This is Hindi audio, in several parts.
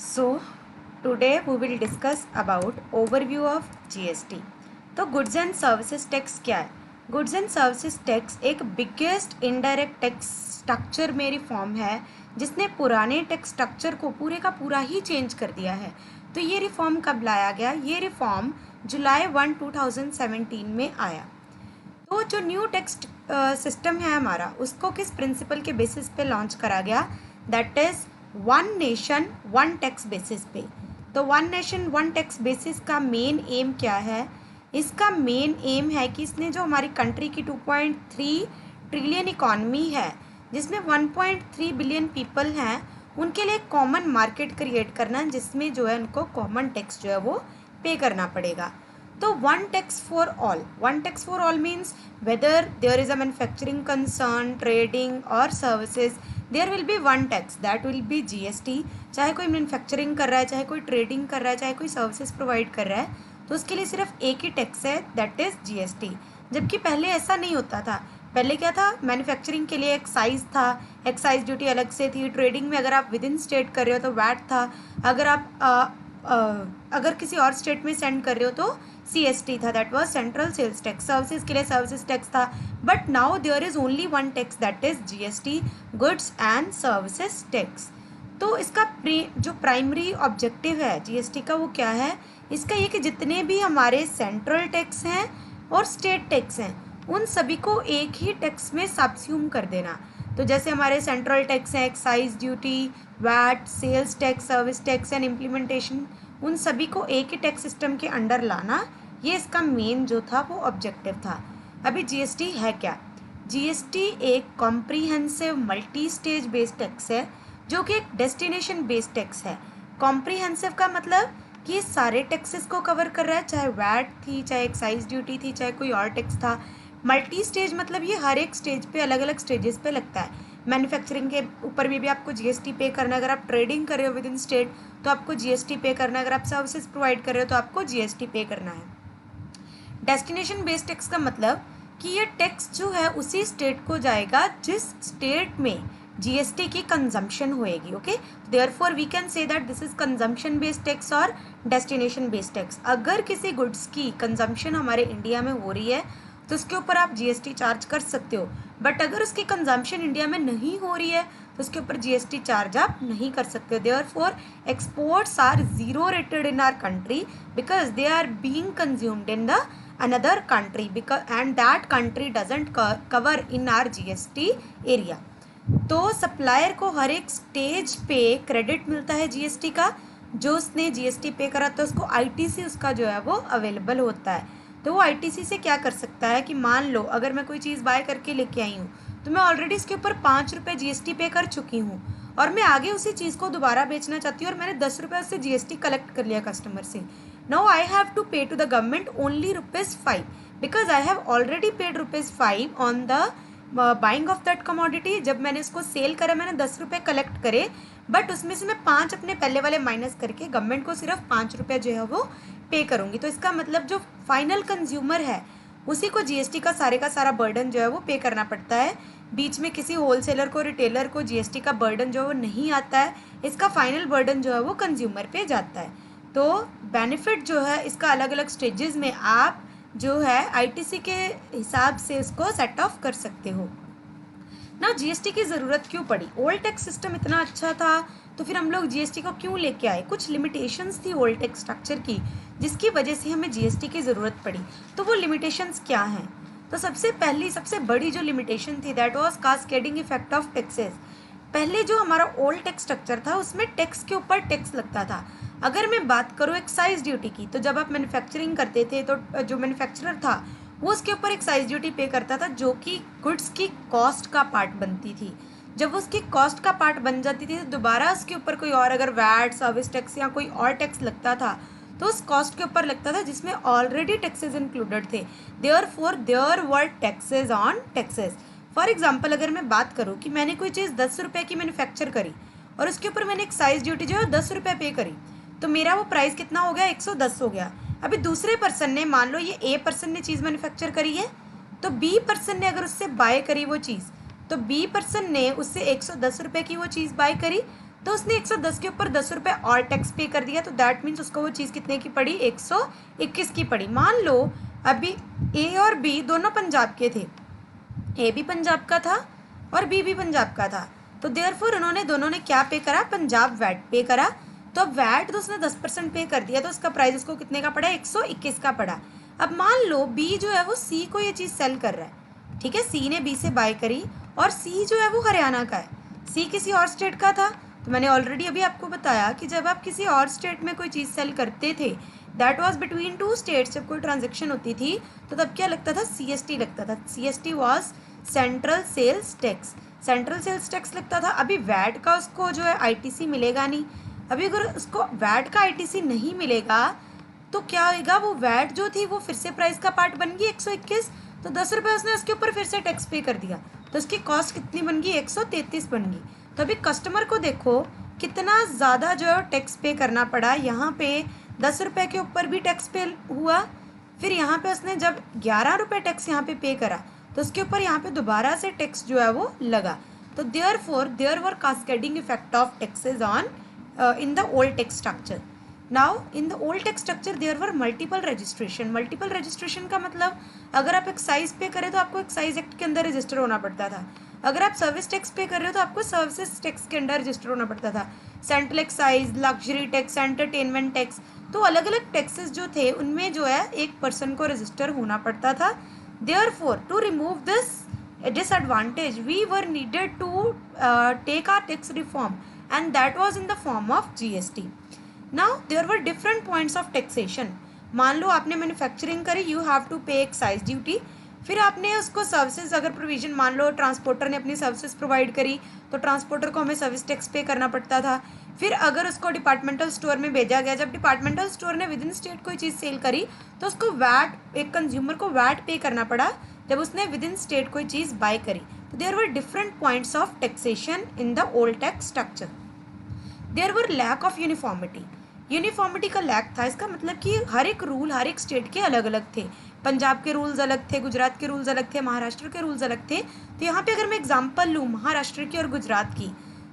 So today we will discuss about overview of GST. तो गुड्स एंड सर्विसेज टैक्स क्या है? गुड्स एंड सर्विसेज टैक्स एक बिगेस्ट इनडायरेक्ट टैक्स स्ट्रक्चर में रिफॉर्म है जिसने पुराने टैक्स स्ट्रक्चर को पूरे का पूरा ही चेंज कर दिया है। तो ये रिफॉर्म कब लाया गया? ये रिफॉर्म जुलाई 1, 2017 में आया। तो जो न्यू टैक्स सिस्टम है हमारा, उसको किस प्रिंसिपल के बेसिस पे लॉन्च करा गया? That is one nation one tax basis पे। तो one nation one tax basis का मेन एम क्या है? इसका मेन एम है कि इसने जो हमारी कंट्री की 2.3 ट्रिलियन इकॉनमी है, जिसमें 1.3 बिलियन पीपल हैं, उनके लिए कॉमन मार्केट क्रिएट करना, जिसमें जो है उनको कॉमन टैक्स जो है वो पे करना पड़ेगा। तो one tax for all, one tax for all means whether there is a manufacturing concern, trading और services, there will be one tax, that will be GST. चाहे कोई मैन्युफैक्चरिंग कर रहा है, चाहे कोई ट्रेडिंग कर रहा है, चाहे कोई सर्विसेज प्रोवाइड कर रहा है, तो उसके लिए सिर्फ एक ही टैक्स है, दैट इज जीएसटी। जबकि पहले ऐसा नहीं होता था। पहले क्या था? मैन्युफैक्चरिंग के लिए एक्साइज था, एक्साइज ड्यूटी अलग से थी। ट्रेडिंग में अगर आप विद इन स्टेट कर रहे हो तो वैट था। अगर आप अगर किसी और स्टेट में सेंड कर रहे हो तो CST था, that was central sales tax. Services के लिए सर्विसेज टैक्स था। But now there is only one tax, that is GST, goods and services tax. तो इसका जो प्राइमरी ऑब्जेक्टिव है GST का, वो क्या है? इसका ये कि जितने भी हमारे सेंट्रल टैक्स हैं और स्टेट टैक्स हैं, उन सभी को एक ही टैक्स में सबस्यूम कर देना। तो जैसे हमारे सेंट्रल टैक्स हैं excise duty, VAT, sales tax, service tax and implementation, उन सभी को एक ही टैक्स सिस्टम के अंडर लाना, ये इसका मेन जो था वो ऑब्जेक्टिव था। अभी GST है क्या? GST एक comprehensive multi stage based tax है, जो कि एक डेस्टिनेशन बेस्ड टैक्स है। कॉम्प्रीहेंसिव का मतलब कि ये सारे टैक्सेस को कवर कर रहा है, चाहे वैट थी, चाहे एक्साइज ड्यूटी थी, चाहे कोई और टैक्स था। मल्टी स्टेज मतलब ये हर एक स्टेज पे अलग अलग स्टेजेस पे लगता है। मैन्युफैक्चरिंग के ऊपर भी आपको GST पे करना है। अगर आप ट्रेडिंग कर रहे हो विद इन स्टेट तो आपको GST पे करना है। अगर आप सर्विसेज प्रोवाइड कर रहे हो तो आपको GST पे करना है। डेस्टिनेशन बेस्ड टैक्स का मतलब कि ये टैक्स जो है उसी स्टेट को जाएगा जिस स्टेट में GST की कंजम्पशन होएगी। Okay, therefore we can say that this is consumption based tax और डेस्टिनेशन बेस्ड टैक्स। अगर किसी गुड्स की कंजम्पशन हमारे इंडिया में हो रही है तो उसके ऊपर आप GST चार्ज कर सकते हो। बट अगर उसकी कंजम्पशन इंडिया में नहीं हो रही है तो उसके ऊपर GST चार्ज आप नहीं कर सकते। Therefore exports are zero rated in our country because they are being consumed in the another country because and that country doesn't cover in our GST area। तो सप्लायर को हर एक स्टेज पे क्रेडिट मिलता है GST का। जो उसने GST पे करा तो उसको ITC उसका जो है वो अवेलेबल होता है। तो वो ITC से क्या कर सकता है कि मान लो अगर मैं कोई चीज़ बाय करके लेके आई हूँ तो मैं ऑलरेडी इसके ऊपर 5 रुपये GST पे कर चुकी हूँ और मैं आगे उसी चीज़ को दोबारा बेचना चाहती हूँ और मैंने 10 रुपये उससे GST कलेक्ट कर लिया कस्टमर से। Now I have to pay to the government only ₹5 because I have already paid ₹5 on the buying of that commodity। जब मैंने इसको सेल करा मैंने 10 रुपये कलेक्ट करे, बट उसमें से मैं 5 अपने पहले वाले माइनस करके गवर्नमेंट को सिर्फ 5 रुपये जो है वो पे करूँगी। तो इसका मतलब जो फाइनल कंज्यूमर है उसी को GST का सारा बर्डन जो है वो पे करना पड़ता है। बीच में किसी होलसेलर को, रिटेलर को GST का बर्डन जो है वो नहीं आता है। इसका फाइनल बर्डन जो है वो कंज्यूमर पे जाता है। तो बेनिफिट जो है इसका अलग अलग स्टेजेस में आप जो है ITC के हिसाब से इसको सेट ऑफ कर सकते हो ना। GST की ज़रूरत क्यों पड़ी? ओल्ड टैक्स सिस्टम इतना अच्छा था तो फिर हम लोग GST को क्यों लेके आए? कुछ लिमिटेशंस थी ओल्ड टैक्स स्ट्रक्चर की जिसकी वजह से हमें GST की ज़रूरत पड़ी। तो वो लिमिटेशंस क्या हैं? तो सबसे बड़ी जो लिमिटेशन थी that was cascading effect of taxes. पहले जो हमारा ओल्ड टैक्स स्ट्रक्चर था उसमें टैक्स के ऊपर टैक्स लगता था। अगर मैं बात करूँ एक्साइज ड्यूटी की, तो जब आप मैन्युफैक्चरिंग करते थे तो जो मैन्युफैक्चरर था वो उसके ऊपर एक्साइज ड्यूटी पे करता था, जो कि गुड्स की कॉस्ट का पार्ट बनती थी। जब उसकी कॉस्ट का पार्ट बन जाती थी तो दोबारा उसके ऊपर कोई और अगर वैट, सर्विस टैक्स या कोई और टैक्स लगता था तो उस कॉस्ट के ऊपर लगता था जिसमें ऑलरेडी टैक्सेस इंक्लूडेड थे। Therefore there were taxes on taxes. For example अगर मैं बात करूँ कि मैंने कोई चीज़ 10 रुपये की मैन्युफैक्चर करी और उसके ऊपर मैंने एक्साइज ड्यूटी जो है 10 रुपये पे करी, तो मेरा वो प्राइस कितना हो गया? 110 हो गया। अभी दूसरे पर्सन ने, मान लो ये A पर्सन ने चीज़ मैन्युफैक्चर करी है तो B पर्सन ने अगर उससे बाय करी वो चीज़, तो B पर्सन ने उससे 110 रुपये की वो चीज़ बाय करी तो उसने 110 के ऊपर 10 रुपये और टैक्स पे कर दिया, तो दैट मीन्स उसको वो चीज़ कितने की पड़ी, 121 की पड़ी। मान लो अभी ए और बी दोनों पंजाब के थे, ए भी पंजाब का था और बी भी पंजाब का था, तो देयरफॉर उन्होंने दोनों ने क्या पे करा, पंजाब वैट पे करा। तो अब वैट तो उसने 10% पे कर दिया, तो उसका प्राइस उसको कितने का पड़ा, 121 का पड़ा। अब मान लो बी जो है वो सी को ये चीज़ सेल कर रहा है, ठीक है, सी ने बी से बाय करी और सी जो है वो हरियाणा का है, सी किसी और स्टेट का था। तो मैंने ऑलरेडी अभी आपको बताया कि जब आप किसी और स्टेट में कोई चीज़ सेल करते थे, that was between two states, जब कोई ट्रांजेक्शन होती थी तो तब क्या लगता था, सीएसटी लगता था। CST was central sales tax, central sales tax लगता था। अभी वैट का उसको जो है आईटीसी मिलेगा नहीं। अभी अगर उसको वैट का आईटीसी नहीं मिलेगा तो क्या होगा, वो वैट जो थी वो फिर से प्राइस का पार्ट बन गई 121, तो 10 रुपये उसने उसके ऊपर फिर से टैक्स पे कर दिया, तो उसकी कॉस्ट कितनी बन गई, 133 बन गई। तो अभी कस्टमर को देखो कितना ज़्यादा जो है टैक्स पे करना पड़ा। यहाँ पे 10 रुपये के ऊपर भी टैक्स पे हुआ, फिर यहाँ पे उसने जब 11 रुपये टैक्स यहाँ पे करा तो उसके ऊपर यहाँ पे दोबारा से टैक्स जो है वो लगा। तो there were cascading effect of taxes on in the old tax structure. Now in the old tax structure there were multiple registration. Multiple registration का मतलब अगर आप एक्साइज पे करें तो आपको एक्साइज एक्ट के अंदर रजिस्टर होना पड़ता था, अगर आप सर्विस टैक्स पे कर रहे हो तो आपको सर्विसेज टैक्स के अंदर रजिस्टर होना पड़ता था। Central excise, luxury tax, entertainment tax, तो अलग अलग टैक्सेस जो थे उनमें जो है एक पर्सन को रजिस्टर होना पड़ता था। Therefore to remove this disadvantage we were needed to take our tax reform, and that was in the form of GST. Now there were different points of taxation. मान लो आपने मैन्युफैक्चरिंग करी, यू हैव टू पे एक्साइज ड्यूटी, फिर आपने उसको सर्विसेज अगर प्रोविजन, मान लो ट्रांसपोर्टर ने अपनी सर्विसेज प्रोवाइड करी तो ट्रांसपोर्टर को हमें सर्विस टैक्स पे करना पड़ता था। फिर अगर उसको डिपार्टमेंटल स्टोर में भेजा गया, जब डिपार्टमेंटल स्टोर ने विद इन स्टेट कोई चीज़ सेल करी तो उसको वैट, एक कंज्यूमर को वैट पे करना पड़ा जब उसने विद इन स्टेट कोई चीज़ बाय करी। तो there were different points of taxation in the old tax structure. There were lack of uniformity, uniformity का लैक था। इसका मतलब कि हर एक रूल हर एक स्टेट के अलग अलग थे। पंजाब के रूल्स अलग थे, गुजरात के रूल्स अलग थे, महाराष्ट्र के रूल्स अलग थे। तो यहाँ पे अगर मैं एग्जांपल लूँ महाराष्ट्र की और गुजरात की,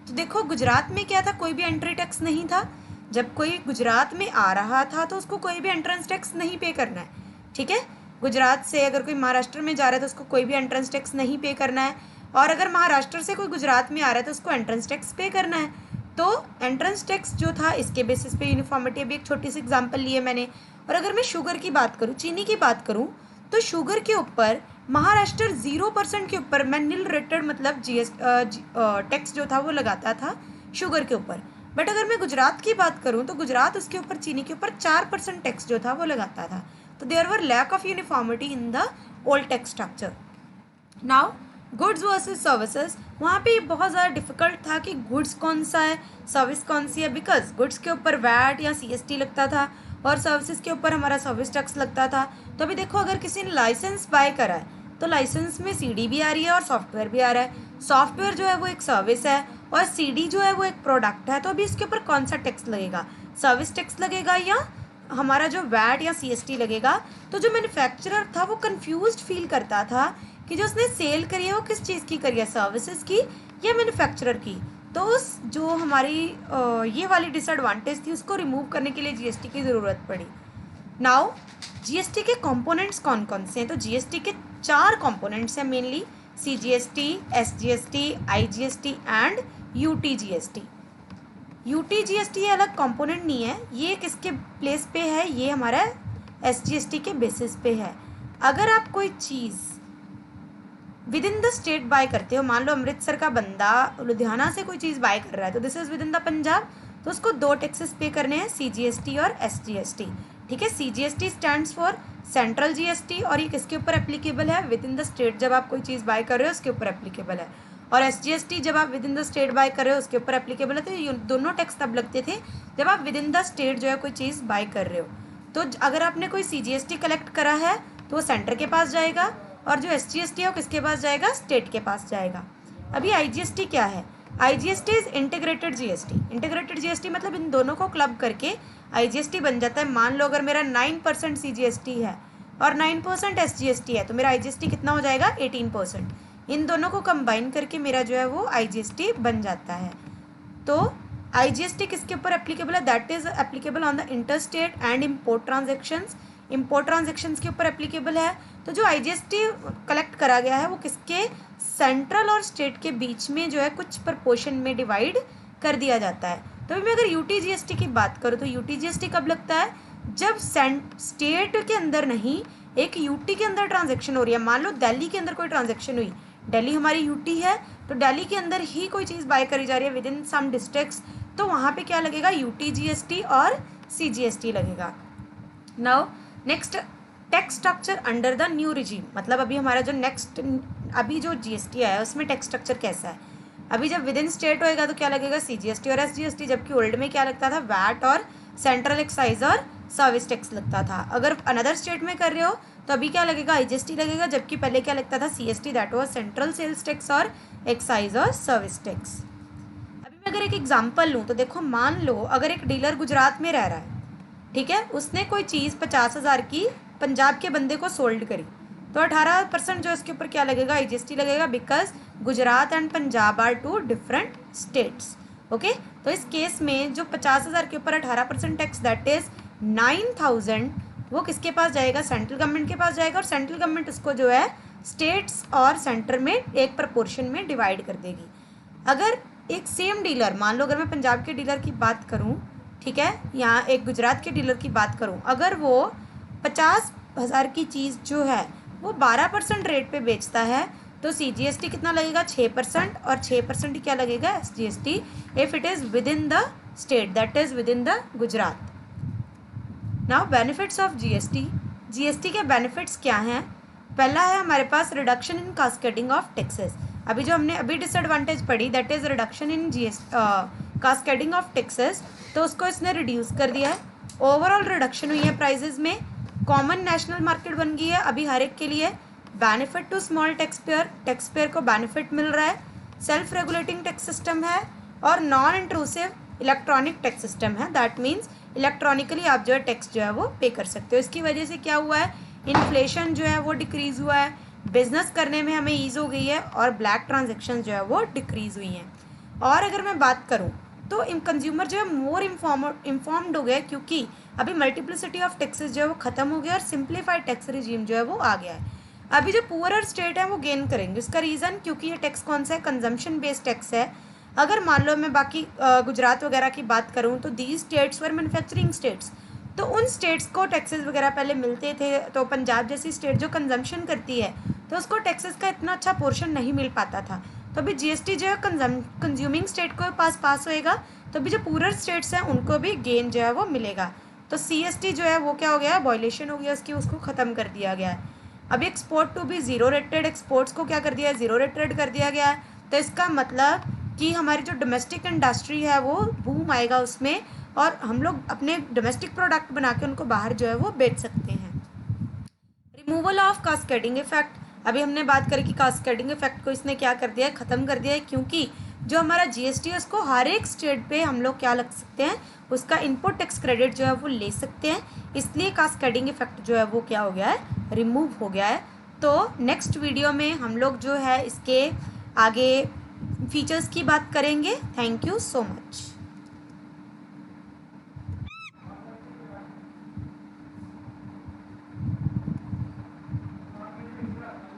तो देखो गुजरात में क्या था, कोई भी एंट्री टैक्स नहीं था। जब कोई गुजरात में आ रहा था तो उसको कोई भी एंट्रेंस टैक्स नहीं पे करना है, ठीक है। गुजरात से अगर कोई महाराष्ट्र में जा रहा है तो उसको कोई भी एंट्रेंस टैक्स नहीं पे करना है, और अगर महाराष्ट्र से कोई गुजरात में आ रहा है तो उसको एंट्रेंस टैक्स पे करना है। तो एंट्रेंस टैक्स जो था इसके बेसिस पे यूनिफॉर्मिटी, अभी एक छोटी सी एग्जांपल ली है मैंने। और अगर मैं शुगर की बात करूँ, चीनी की बात करूँ, तो शुगर के ऊपर महाराष्ट्र 0% के ऊपर मैं नील रेटेड मतलब टैक्स जो था वो लगाता था शुगर के ऊपर। बट अगर मैं गुजरात की बात करूँ तो गुजरात उसके ऊपर चीनी के ऊपर 4% टैक्स जो था वो लगाता था। तो there were lack of uniformity in the old tax structure. Now goods versus services, वहाँ पे बहुत ज़्यादा डिफिकल्ट था कि गुड्स कौन सा है, सर्विस कौन सी है, बिकॉज गुड्स के ऊपर वैट या सीएसटी लगता था और सर्विसेज के ऊपर हमारा सर्विस टैक्स लगता था। तो अभी देखो अगर किसी ने लाइसेंस बाय करा है तो लाइसेंस में सीडी भी आ रही है और सॉफ्टवेयर भी आ रहा है। सॉफ्टवेयर जो है वो एक सर्विस है और सीडी जो है वो एक प्रोडक्ट है। तो अभी इसके ऊपर कौन सा टैक्स लगेगा, सर्विस टैक्स लगेगा या हमारा जो वैट या सीएसटी लगेगा। तो जो मैन्युफैक्चरर था वो कंफ्यूज्ड फील करता था कि जो उसने सेल करी है वो किस चीज़ की करी है, सर्विसेज की या मैन्युफैक्चरर की। तो उस जो हमारी ये वाली डिसएडवांटेज थी उसको रिमूव करने के लिए जीएसटी की ज़रूरत पड़ी। नाउ जीएसटी के कंपोनेंट्स कौन कौन से हैं, तो जीएसटी के 4 कंपोनेंट्स हैं mainly, CGST, SGST, IGST and UTGST. UTGST ये अलग कंपोनेंट नहीं है, ये किसके प्लेस पे है, ये हमारा एसजीएसटी के बेसिस पे है। अगर आप कोई चीज़ within the state buy करते हो, मान लो अमृतसर का बंदा लुधियाना से कोई चीज़ बाय कर रहा है तो this is within the Punjab, तो उसको 2 टैक्सेस पे करने हैं, सीजीएसटी और एसजीएसटी, ठीक है। CGST stands for central GST और ये किसके ऊपर एप्लीकेबल है, विद इन द स्टेट जब आप कोई चीज़ बाय कर रहे हो उसके ऊपर एप्लीकेबल है। और एसजीएसटी जब आप with in the state bye कर रहे हो उसके ऊपर एप्लीकेबल है। तो ये दोनों टैक्स तब लगते थे जब आप विद इन द स्टेट जो है कोई चीज़ बाय कर रहे हो। तो अगर आपने कोई सीजीएसटी कलेक्ट करा है तो वो सेंटर के पास जाएगा और जो एसजीएसटी है वो किसके पास जाएगा, स्टेट के पास जाएगा। अभी आईजीएसटी क्या है, IGST is integrated GST. Integrated GST मतलब इन दोनों को क्लब करके आईजीएसटी बन जाता है। मान लो अगर मेरा 9% सीजीएसटी है और 9% एसजीएसटी है तो मेरा आईजीएसटी कितना हो जाएगा, 18%। इन दोनों को कंबाइन करके मेरा जो है वो आईजीएसटी बन जाता है। तो IGST किसके ऊपर एप्लीकेबल है? That is applicable on the interstate and import transactions. Import transactions के ऊपर एप्लीकेबल है। तो जो IGST कलेक्ट करा गया है वो किसके, सेंट्रल और स्टेट के बीच में जो है कुछ प्रपोर्शन में डिवाइड कर दिया जाता है। तो मैं अगर UTGST की बात करूँ तो UTGST कब लगता है? जब स्टेट के अंदर नहीं, एक यूटी के अंदर ट्रांजेक्शन हो रही है। मान लो दिल्ली के अंदर कोई ट्रांजेक्शन हुई, दिल्ली हमारी यूटी है, तो दिल्ली के अंदर ही कोई चीज़ बाय करी जा रही है विद इन सम डिस्ट्रिक्ट्स, तो वहाँ पे क्या लगेगा? UTGST और CGST लगेगा। Now next, tax structure under the new regime. मतलब अभी हमारा जो नेक्स्ट अभी जो GST है उसमें टैक्स स्ट्रक्चर कैसा है? अभी जब विद इन स्टेट होएगा तो क्या लगेगा? CGST और SGST, जबकि ओल्ड में क्या लगता था? वैट और सेंट्रल एक्साइज और सर्विस टैक्स लगता था। अगर अनदर स्टेट में कर रहे हो तो अभी क्या लगेगा? IGST लगेगा, जबकि पहले क्या लगता था? CST, that was central sales tax और एक्साइज और सर्विस टैक्स। अभी मैं अगर एक एग्जांपल लूँ तो देखो, मान लो अगर एक डीलर गुजरात में रह रहा है, ठीक है, उसने कोई चीज़ 50,000 की पंजाब के बंदे को सोल्ड करी, तो 18% जो इसके ऊपर क्या लगेगा? IGST लगेगा, because Gujarat and Punjab are two different states. Okay, तो इस केस में जो 50,000 के ऊपर 18% टैक्स, दैट इज 9,000, वो किसके पास जाएगा? सेंट्रल गवर्नमेंट के पास जाएगा, और सेंट्रल गवर्नमेंट उसको जो है स्टेट्स और सेंटर में एक प्रपोर्शन में डिवाइड कर देगी। अगर एक सेम डीलर, मान लो अगर मैं पंजाब के डीलर की बात करूं, ठीक है, यहाँ एक गुजरात के डीलर की बात करूं, अगर वो 50,000 की चीज़ जो है वो 12% रेट पे बेचता है, तो CGST कितना लगेगा? 6%, और 6% क्या लगेगा? SGST, if it is within the state, that is within the Gujarat. Now benefits of GST। GST के बेनिफिट्स क्या हैं? पहला है हमारे पास reduction in cascading of taxes. अभी जो हमने अभी डिसएडवांटेज पढ़ी, that is reduction in cascading of taxes, तो उसको इसने रिड्यूस कर दिया है। ओवरऑल रिडक्शन हुई है प्राइजेज में, कॉमन नेशनल मार्केट बन गई है अभी हर एक के लिए। Benefit to small tax payer को बेनिफिट मिल रहा है। सेल्फ रेगुलेटिंग टैक्स सिस्टम है, और non intrusive electronic tax system है। दैट मीन्स इलेक्ट्रॉनिकली आप जो है टैक्स जो है वो पे कर सकते हो। इसकी वजह से क्या हुआ है? इन्फ्लेशन जो है वो डिक्रीज़ हुआ है, बिजनेस करने में हमें ईज़ हो गई है, और ब्लैक ट्रांजेक्शन जो है वो डिक्रीज़ हुई हैं। और अगर मैं बात करूँ तो कंज्यूमर जो है मोर इन्फॉर्म्ड हो गया, क्योंकि अभी मल्टीप्लिसिटी ऑफ टैक्सेस जो है वो ख़त्म हो गया और सिंप्लीफाइड टैक्स रिजीम जो है वो आ गया है। अभी जो पुअरर स्टेट है वो गेन करेंगे। इसका रीज़न, क्योंकि ये टैक्स कौन सा है? कंजम्पशन बेस्ड टैक्स है। अगर मान लो मैं बाकी गुजरात वगैरह की बात करूँ तो these states were manufacturing states, तो उन स्टेट्स को टैक्सेस वगैरह पहले मिलते थे। तो पंजाब जैसी स्टेट जो कंजम्पशन करती है तो उसको टैक्सेस का इतना अच्छा पोर्शन नहीं मिल पाता था। तो अभी GST जो है कंज्यूमिंग स्टेट को पास होएगा, तो अभी जो पूरर स्टेट्स हैं उनको भी गेन जो है वो मिलेगा। तो CST जो है वो क्या हो गया? वॉयलेशन हो गया उसकी, उसको ख़त्म कर दिया गया है। अभी एक्सपोर्ट टू भी जीरो रेटेड, एक्सपोर्ट्स को क्या कर दिया है? जीरो रेटेड कर दिया गया है। तो इसका मतलब कि हमारी जो डोमेस्टिक इंडस्ट्री है वो बूम आएगा उसमें, और हम लोग अपने डोमेस्टिक प्रोडक्ट बना के उनको बाहर जो है वो बेच सकते हैं। Removal of cascading effect. अभी हमने बात करी कि कास्केडिंग इफेक्ट को इसने क्या कर दिया है? ख़त्म कर दिया है, क्योंकि जो हमारा GST है उसको हर एक स्टेट पे हम लोग क्या लग सकते हैं? उसका इनपुट टैक्स क्रेडिट जो है वो ले सकते हैं। इसलिए कास्केडिंग इफेक्ट जो है वो क्या हो गया है? रिमूव हो गया है। तो नेक्स्ट वीडियो में हम लोग जो है इसके आगे फीचर्स की बात करेंगे। Thank you so much.